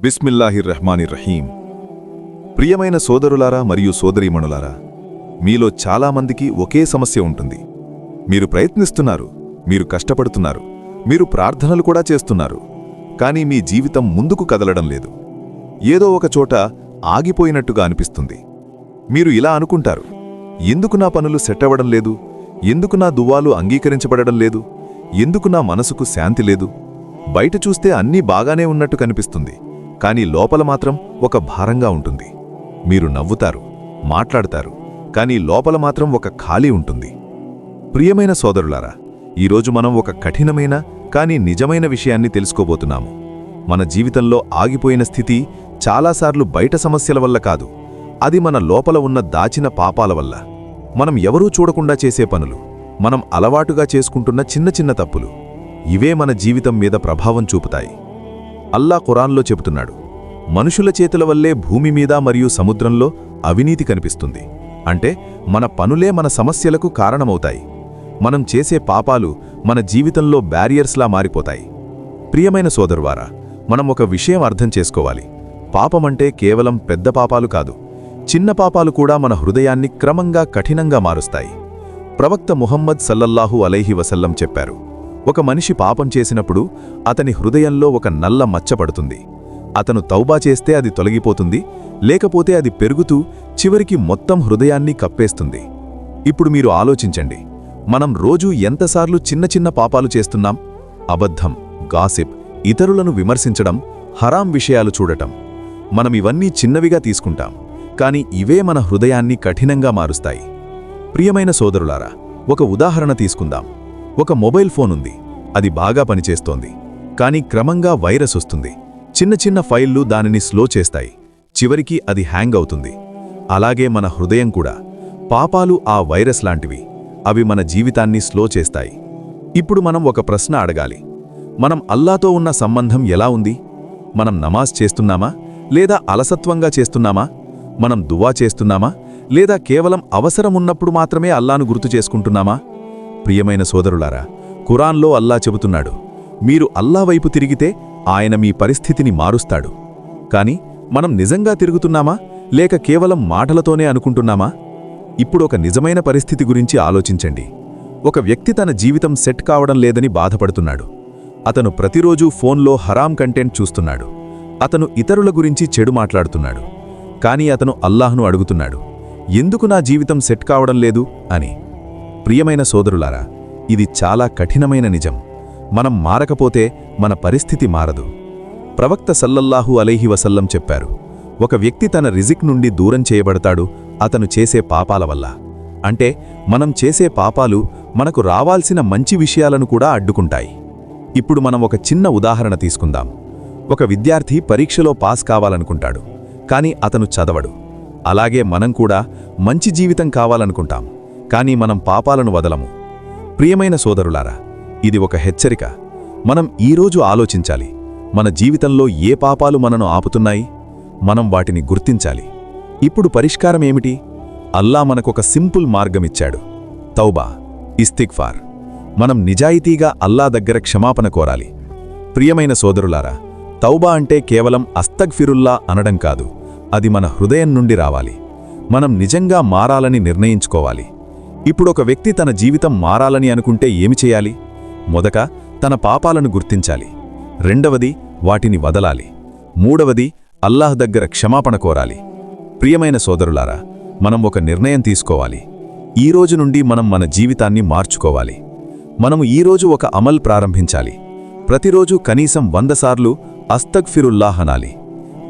బిస్మిల్లాహిర్రహ్మానిర్రహీం. ప్రియమైన సోదరులారా మరియు సోదరీమణులారా, మీలో చాలామందికి ఒకే సమస్య ఉంటుంది. మీరు ప్రయత్నిస్తున్నారు, మీరు కష్టపడుతున్నారు, మీరు ప్రార్థనలు కూడా చేస్తున్నారు, కానీ మీ జీవితం ముందుకు కదలడం లేదు. ఏదో ఒక చోట ఆగిపోయినట్టుగా అనిపిస్తుంది. మీరు ఇలా అనుకుంటారు, ఎందుకు నా పనులు సెట్ అవ్వడం లేదు, ఎందుకు నా దువ్వాలు అంగీకరించబడడం లేదు, ఎందుకు నా మనసుకు శాంతి లేదు. బయట చూస్తే అన్నీ బాగానే ఉన్నట్టు కనిపిస్తుంది, కానీ లోపల మాత్రం ఒక భారంగా ఉంటుంది. మీరు నవ్వుతారు, మాట్లాడతారు, కానీ లోపల మాత్రం ఒక ఖాళీ ఉంటుంది. ప్రియమైన సోదరులారా, ఈరోజు మనం ఒక కఠినమైన కానీ నిజమైన విషయాన్ని తెలుసుకోబోతున్నాము. మన జీవితంలో ఆగిపోయిన స్థితి చాలాసార్లు బయట సమస్యల వల్ల కాదు, అది మన లోపల ఉన్న దాచిన పాపాల వల్ల. మనం ఎవరూ చూడకుండా చేసే పనులు, మనం అలవాటుగా చేసుకుంటున్న చిన్న చిన్న తప్పులు, ఇవే మన జీవితం మీద ప్రభావం చూపుతాయి. అల్లా ఖురాన్లో చెబుతున్నాడు, మనుషుల చేతుల వల్లే భూమి మీద మరియు సముద్రంలో అవినీతి కనిపిస్తుంది. అంటే మన పనులే మన సమస్యలకు కారణమవుతాయి. మనం చేసే పాపాలు మన జీవితంలో బ్యారియర్స్లా మారిపోతాయి. ప్రియమైన సోదరువారా, మనం ఒక విషయం అర్థం చేసుకోవాలి. పాపమంటే కేవలం పెద్ద పాపాలు కాదు, చిన్న పాపాలు కూడా మన హృదయాన్ని క్రమంగా కఠినంగా మారుస్తాయి. ప్రవక్త ముహమ్మద్ సల్లల్లాహు అలైహి వసల్లం చెప్పారు, ఒక మనిషి పాపం చేసినప్పుడు అతని హృదయంలో ఒక నల్ల మచ్చ పడుతుంది. అతను తౌబా చేస్తే అది తొలగిపోతుంది, లేకపోతే అది పెరుగుతూ చివరికి మొత్తం హృదయాన్ని కప్పేస్తుంది. ఇప్పుడు మీరు ఆలోచించండి, మనం రోజూ ఎంతసార్లు చిన్న చిన్న పాపాలు చేస్తున్నాం? అబద్ధం, గాసిప్, ఇతరులను విమర్శించడం, హరాం విషయాలు చూడటం. మనం ఇవన్నీ చిన్నవిగా తీసుకుంటాం, కానీ ఇవే మన హృదయాన్ని కఠినంగా మారుస్తాయి. ప్రియమైన సోదరులారా, ఒక ఉదాహరణ తీసుకుందాం. ఒక మొబైల్ ఫోన్ ఉంది, అది బాగా పనిచేస్తోంది, కానీ క్రమంగా వైరస్ వస్తుంది. చిన్న చిన్న ఫైళ్లు దానిని స్లో చేస్తాయి, చివరికి అది హ్యాంగ్ అవుతుంది. అలాగే మన హృదయం కూడా. పాపాలు ఆ వైరస్ లాంటివి, అవి మన జీవితాన్ని స్లో చేస్తాయి. ఇప్పుడు మనం ఒక ప్రశ్న అడగాలి, మనం అల్లాతో ఉన్న సంబంధం ఎలా ఉంది? మనం నమాజ్ చేస్తున్నామా, లేదా అలసత్వంగా చేస్తున్నామా? మనం దువా చేస్తున్నామా, లేదా కేవలం అవసరమున్నప్పుడు మాత్రమే అల్లాను గుర్తు చేసుకుంటున్నామా? ప్రియమైన సోదరులారా, ఖురాన్లో అల్లా చెబుతున్నాడు, మీరు అల్లా వైపు తిరిగితే ఆయన మీ పరిస్థితిని మారుస్తాడు. కాని మనం నిజంగా తిరుగుతున్నామా, లేక కేవలం మాటలతోనే అనుకుంటున్నామా? ఇప్పుడు ఒక నిజమైన పరిస్థితి గురించి ఆలోచించండి. ఒక వ్యక్తి తన జీవితం సెట్ కావడం లేదని బాధపడుతున్నాడు. అతను ప్రతిరోజూ ఫోన్లో హరాం కంటెంట్ చూస్తున్నాడు. అతను ఇతరుల గురించి చెడు మాట్లాడుతున్నాడు. కానీ అతను అల్లాహ్ను అడుగుతున్నాడు, ఎందుకు నా జీవితం సెట్ కావడం లేదు అని. ప్రియమైన సోదరులారా, ఇది చాలా కఠినమైన నిజం. మనం మారకపోతే మన పరిస్థితి మారదు. ప్రవక్త సల్లల్లాహు అలైహి వసల్లం చెప్పారు, ఒక వ్యక్తి తన రిజిక్ నుండి దూరం చేయబడతాడు అతను చేసే పాపాల వల్ల. అంటే మనం చేసే పాపాలు మనకు రావాల్సిన మంచి విషయాలను కూడా అడ్డుకుంటాయి. ఇప్పుడు మనం ఒక చిన్న ఉదాహరణ తీసుకుందాం. ఒక విద్యార్థి పరీక్షలో పాస్ కావాలనుకుంటాడు, కానీ అతను చదవడు. అలాగే మనం కూడా మంచి జీవితం కావాలనుకుంటాం, కానీ మనం పాపాలను వదలము. ప్రియమైన సోదరులారా, ఇది ఒక హెచ్చరిక. మనం ఈరోజు ఆలోచించాలి, మన జీవితంలో ఏ పాపాలు మనను ఆపుతున్నాయి? మనం వాటిని గుర్తించాలి. ఇప్పుడు పరిష్కారం ఏమిటి? అల్లా మనకొక సింపుల్ మార్గమిచ్చాడు, తౌబా, ఇస్తిగ్ఫార్. మనం నిజాయితీగా అల్లా దగ్గర క్షమాపణ కోరాలి. ప్రియమైన సోదరులారా, తౌబా అంటే కేవలం అస్తగ్ఫిరుల్లా అనడం కాదు, అది మన హృదయం నుండి రావాలి. మనం నిజంగా మారాలని నిర్ణయించుకోవాలి. ఇప్పుడు ఒక వ్యక్తి తన జీవితం మారాలని అనుకుంటే ఏమి చేయాలి? మొదట తన పాపాలను గుర్తించాలి. రెండవది వాటిని వదలాలి. మూడవది అల్లాహ్ దగ్గర క్షమాపణ కోరాలి. ప్రియమైన సోదరులారా, మనం ఒక నిర్ణయం తీసుకోవాలి. ఈ రోజు నుండి మనం మన జీవితాన్ని మార్చుకోవాలి. మనము ఈరోజు ఒక అమల్ ప్రారంభించాలి. ప్రతిరోజు కనీసం 100 సార్లు అస్తగ్ఫిరుల్లాహ్ అనాలి.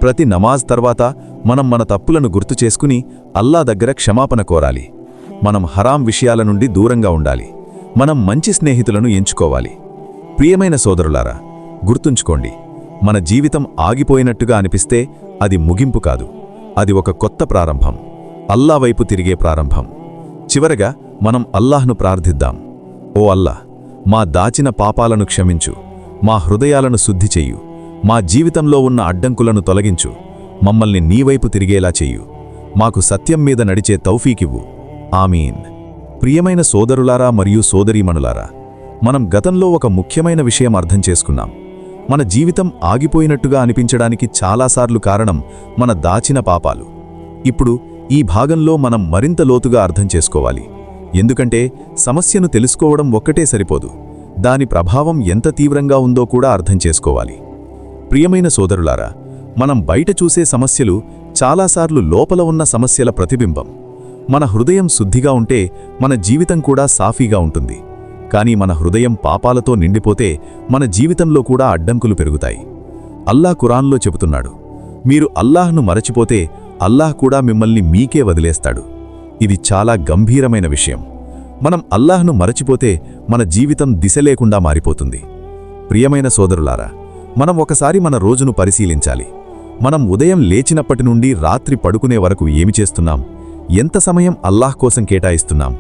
ప్రతి నమాజ్ తర్వాత మనం మన తప్పులను గుర్తు చేసుకుని అల్లా దగ్గర క్షమాపణ కోరాలి. మనం హరాం విషయాల నుండి దూరంగా ఉండాలి. మనం మంచి స్నేహితులను ఎంచుకోవాలి. ప్రియమైన సోదరులారా, గుర్తుంచుకోండి, మన జీవితం ఆగిపోయినట్టుగా అనిపిస్తే అది ముగింపు కాదు, అది ఒక కొత్త ప్రారంభం, అల్లా వైపు తిరిగే ప్రారంభం. చివరగా మనం అల్లాహ్ను ప్రార్థిద్దాం. ఓ అల్లా, మా దాచిన పాపాలను క్షమించు, మా హృదయాలను శుద్ధి చెయ్యు, మా జీవితంలో ఉన్న అడ్డంకులను తొలగించు, మమ్మల్ని నీవైపు తిరిగేలా చెయ్యు, మాకు సత్యం మీద నడిచే తౌఫీకివ్వు. ఆమీన్. ప్రియమైన సోదరులారా మరియు సోదరీమణులారా, మనం గతంలో ఒక ముఖ్యమైన విషయం అర్థం చేసుకున్నాం. మన జీవితం ఆగిపోయినట్టుగా అనిపించడానికి చాలాసార్లు కారణం మన దాచిన పాపాలు. ఇప్పుడు ఈ భాగంలో మనం మరింత లోతుగా అర్థం చేసుకోవాలి. ఎందుకంటే సమస్యను తెలుసుకోవడం ఒక్కటే సరిపోదు, దాని ప్రభావం ఎంత తీవ్రంగా ఉందో కూడా అర్థం చేసుకోవాలి. ప్రియమైన సోదరులారా, మనం బయట చూసే సమస్యలు చాలాసార్లు లోపల ఉన్న సమస్యల ప్రతిబింబం. మన హృదయం శుద్ధిగా ఉంటే మన జీవితం కూడా సాఫీగా ఉంటుంది. కానీ మన హృదయం పాపాలతో నిండిపోతే మన జీవితంలో కూడా అడ్డంకులు పెరుగుతాయి. అల్లాహ్ ఖురాన్లో చెబుతున్నాడు, మీరు అల్లాహ్ను మరచిపోతే అల్లాహ్ కూడా మిమ్మల్ని మీకే వదిలేస్తాడు. ఇది చాలా గంభీరమైన విషయం. మనం అల్లాహ్ను మరచిపోతే మన జీవితం దిశ లేకుండా మారిపోతుంది. ప్రియమైన సోదరులారా, మనం ఒకసారి మన రోజును పరిశీలించాలి. మనం ఉదయం లేచినప్పటి నుండి రాత్రి పడుకునే వరకు ఏమి చేస్తున్నాం? ఎంత సమయం అల్లాహ్ కోసం కేటాయిస్తున్నాం?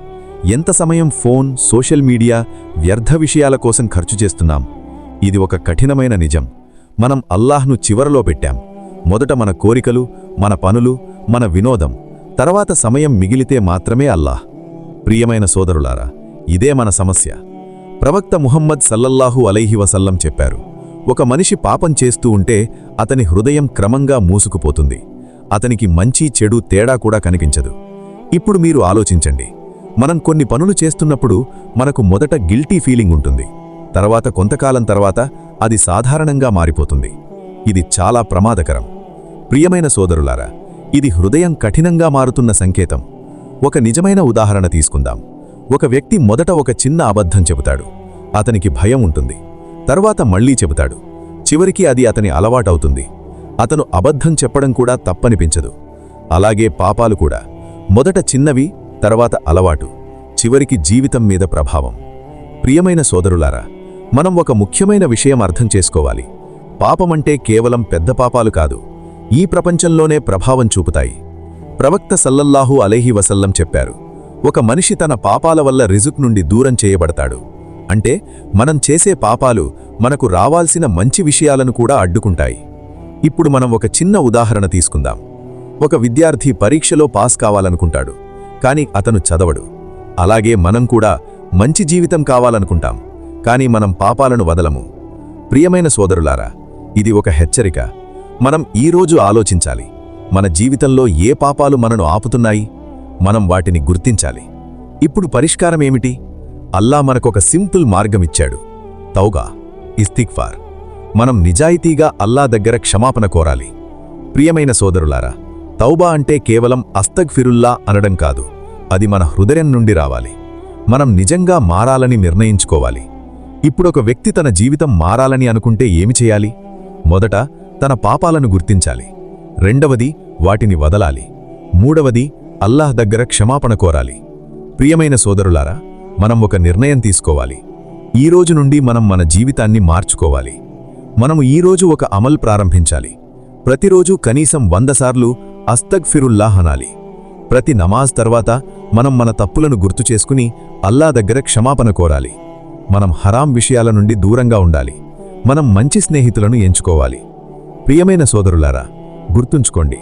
ఎంత సమయం ఫోన్, సోషల్ మీడియా, వ్యర్థ విషయాల కోసం ఖర్చు చేస్తున్నాం? ఇది ఒక కఠినమైన నిజం. మనం అల్లాహ్ను చివరలో పెట్టాం. మొదట మన కోరికలు, మన పనులు, మన వినోదం, తర్వాత సమయం మిగిలితే మాత్రమే అల్లాహ్. ప్రియమైన సోదరులారా, ఇదే మన సమస్య. ప్రవక్త ముహమ్మద్ సల్లల్లాహు అలైహి వసల్లం చెప్పారు, ఒక మనిషి పాపం చేస్తూ ఉంటే అతని హృదయం క్రమంగా మూసుకుపోతుంది. అతనికి మంచి చెడు తేడా కూడా కనిపించదు. ఇప్పుడు మీరు ఆలోచించండి, మనం కొన్ని పనులు చేస్తున్నప్పుడు మనకు మొదట గిల్టీ ఫీలింగ్ ఉంటుంది. తర్వాత కొంతకాలం తర్వాత అది సాధారణంగా మారిపోతుంది. ఇది చాలా ప్రమాదకరం. ప్రియమైన సోదరులారా, ఇది హృదయం కఠినంగా మారుతున్న సంకేతం. ఒక నిజమైన ఉదాహరణ తీసుకుందాం. ఒక వ్యక్తి మొదట ఒక చిన్న అబద్ధం చెబుతాడు. అతనికి భయం ఉంటుంది. తర్వాత మళ్లీ చెబుతాడు. చివరికి అది అతని అలవాటవుతుంది. అతను అబద్ధం చెప్పడం కూడా తప్పనిపించదు. అలాగే పాపాలు కూడా మొదట చిన్నవి, తర్వాత అలవాటు, చివరికి జీవితం మీద ప్రభావం. ప్రియమైన సోదరులారా, మనం ఒక ముఖ్యమైన విషయం అర్థం చేసుకోవాలి. పాపమంటే కేవలం పెద్ద పాపాలు కాదు, ఈ ప్రపంచంలోనే ప్రభావం చూపుతాయి. ప్రవక్త సల్లల్లాహు అలైహి వసల్లం చెప్పారు, ఒక మనిషి తన పాపాల వల్ల రిజుక్ నుండి దూరం చేయబడతాడు. అంటే మనం చేసే పాపాలు మనకు రావాల్సిన మంచి విషయాలను కూడా అడ్డుకుంటాయి. ఇప్పుడు మనం ఒక చిన్న ఉదాహరణ తీసుకుందాం. ఒక విద్యార్థి పరీక్షలో పాస్ కావాలనుకుంటాడు, కానీ అతను చదవడు. అలాగే మనం కూడా మంచి జీవితం కావాలనుకుంటాం, కానీ మనం పాపాలను వదలము. ప్రియమైన సోదరులారా, ఇది ఒక హెచ్చరిక. మనం ఈరోజు ఆలోచించాలి, మన జీవితంలో ఏ పాపాలు మనను ఆపుతున్నాయి? మనం వాటిని గుర్తించాలి. ఇప్పుడు పరిష్కారం ఏమిటి? అల్లాహ్ మనకొక సింపుల్ మార్గమిచ్చాడు, తౌబా, ఇస్తిగ్ఫార్. మనం నిజాయితీగా అల్లాహ్ దగ్గర క్షమాపణ కోరాలి. ప్రియమైన సోదరులారా, తౌబా అంటే కేవలం అస్తగ్ఫిరుల్లా అనడం కాదు, అది మన హృదయం నుండి రావాలి. మనం నిజంగా మారాలని నిర్ణయించుకోవాలి. ఇప్పుడొక వ్యక్తి తన జీవితం మారాలని అనుకుంటే ఏమి చేయాలి? మొదట తన పాపాలను గుర్తించాలి. రెండవది వాటిని వదలాలి. మూడవది అల్లాహ్ దగ్గర క్షమాపణ కోరాలి. ప్రియమైన సోదరులారా, మనం ఒక నిర్ణయం తీసుకోవాలి. ఈ రోజు నుండి మనం మన జీవితాన్ని మార్చుకోవాలి. మనము ఈరోజు ఒక అమల్ ప్రారంభించాలి. ప్రతిరోజు కనీసం 100 సార్లు అస్తగ్ఫిరుల్లాహ్ అనాలి. ప్రతి నమాజ్ తర్వాత మనం మన తప్పులను గుర్తు చేసుకుని అల్లాహ్ దగ్గర క్షమాపణ కోరాలి. మనం హరాం విషయాల నుండి దూరంగా ఉండాలి. మనం మంచి స్నేహితులను ఎంచుకోవాలి. ప్రియమైన సోదరులారా, గుర్తుంచుకోండి,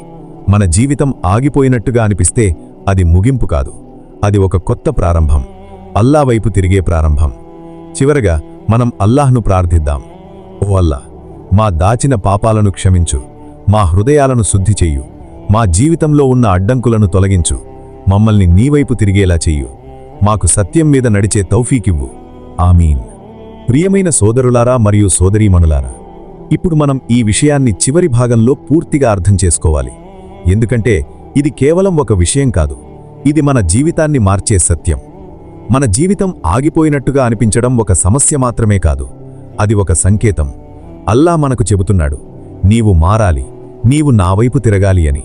మన జీవితం ఆగిపోయినట్టుగా అనిపిస్తే అది ముగింపు కాదు, అది ఒక కొత్త ప్రారంభం, అల్లాహ్ వైపు తిరిగే ప్రారంభం. చివరగా మనం అల్లాహ్ను ప్రార్థిద్దాం. ఓ అల్లాహ్, మా దాచిన పాపాలను క్షమించు, మా హృదయాలను శుద్ధి చెయ్యు, మా జీవితంలో ఉన్న అడ్డంకులను తొలగించు, మమ్మల్ని నీవైపు తిరిగేలా చెయ్యు, మాకు సత్యం మీద నడిచే తౌఫీకివ్వు. ఆమీన్. ప్రియమైన సోదరులారా మరియు సోదరీమణులారా, ఇప్పుడు మనం ఈ విషయాన్ని చివరి భాగంలో పూర్తిగా అర్థం చేసుకోవాలి. ఎందుకంటే ఇది కేవలం ఒక విషయం కాదు, ఇది మన జీవితాన్ని మార్చే సత్యం. మన జీవితం ఆగిపోయినట్టుగా అనిపించడం ఒక సమస్య మాత్రమే కాదు, అది ఒక సంకేతం. అల్లాహ్ మనకు చెబుతున్నాడు, నీవు మారాలి, నీవు నా వైపు తిరగాలి అని.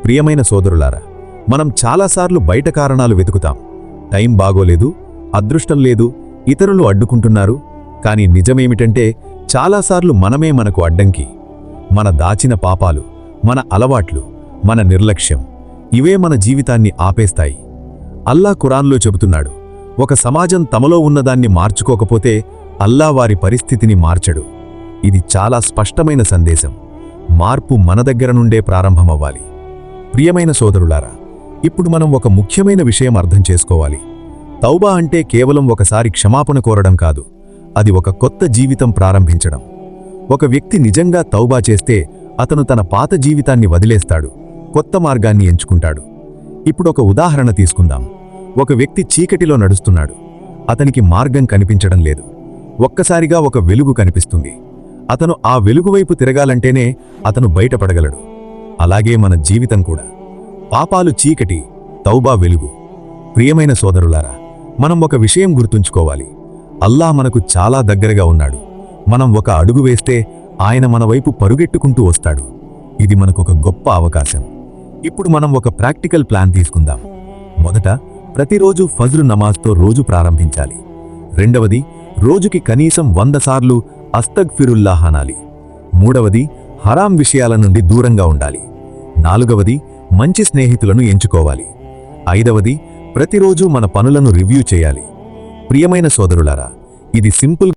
ప్రియమైన సోదరులారా, మనం చాలాసార్లు బయట కారణాలు వెతుకుతాం. టైం బాగోలేదు, అదృష్టం లేదు, ఇతరులు అడ్డుకుంటున్నారు. కానీ నిజమేమిటంటే చాలాసార్లు మనమే మనకు అడ్డంకి. మన దాచిన పాపాలు, మన అలవాట్లు, మన నిర్లక్ష్యం, ఇవే మన జీవితాన్ని ఆపేస్తాయి. అల్లాహ్ ఖురాన్లో చెబుతున్నాడు, ఒక సమాజం తమలో ఉన్నదాన్ని మార్చుకోకపోతే అల్లాహ్ వారి పరిస్థితిని మార్చడు. ఇది చాలా స్పష్టమైన సందేశం. మార్పు మన దగ్గర నుండే ప్రారంభమవ్వాలి. ప్రియమైన సోదరులారా, ఇప్పుడు మనం ఒక ముఖ్యమైన విషయం అర్థం చేసుకోవాలి. తౌబా అంటే కేవలం ఒకసారి క్షమాపణ కోరడం కాదు, అది ఒక కొత్త జీవితం ప్రారంభించడం. ఒక వ్యక్తి నిజంగా తౌబా చేస్తే అతను తన పాత జీవితాన్ని వదిలేస్తాడు, కొత్త మార్గాన్ని ఎంచుకుంటాడు. ఇప్పుడొక ఉదాహరణ తీసుకుందాం. ఒక వ్యక్తి చీకటిలో నడుస్తున్నాడు. అతనికి మార్గం కనిపించడం లేదు. ఒక్కసారిగా ఒక వెలుగు కనిపిస్తుంది. అతను ఆ వెలుగువైపు తిరగాలంటేనే అతను బయటపడగలడు. అలాగే మన జీవితం కూడా. పాపాలు చీకటి, తౌబా వెలుగు. ప్రియమైన సోదరులారా, మనం ఒక విషయం గుర్తుంచుకోవాలి. అల్లా మనకు చాలా దగ్గరగా ఉన్నాడు. మనం ఒక అడుగు వేస్తే ఆయన మన వైపు పరుగెట్టుకుంటూ వస్తాడు. ఇది మనకొక గొప్ప అవకాశం. ఇప్పుడు మనం ఒక ప్రాక్టికల్ ప్లాన్ తీసుకుందాం. మొదట, ప్రతిరోజు ఫజ్ర్ నమాజ్తో రోజు ప్రారంభించాలి. రెండవది, రోజుకి కనీసం 100 సార్లు అస్తగ్ఫిరుల్లాహ్ అనాలి. మూడవది, హరాం విషయాల నుండి దూరంగా ఉండాలి. నాలుగవది, మంచి స్నేహితులను ఎంచుకోవాలి. ఐదవది, ప్రతిరోజు మన పనులను రివ్యూ చేయాలి. ప్రియమైన సోదరులారా, ఇది సింపుల్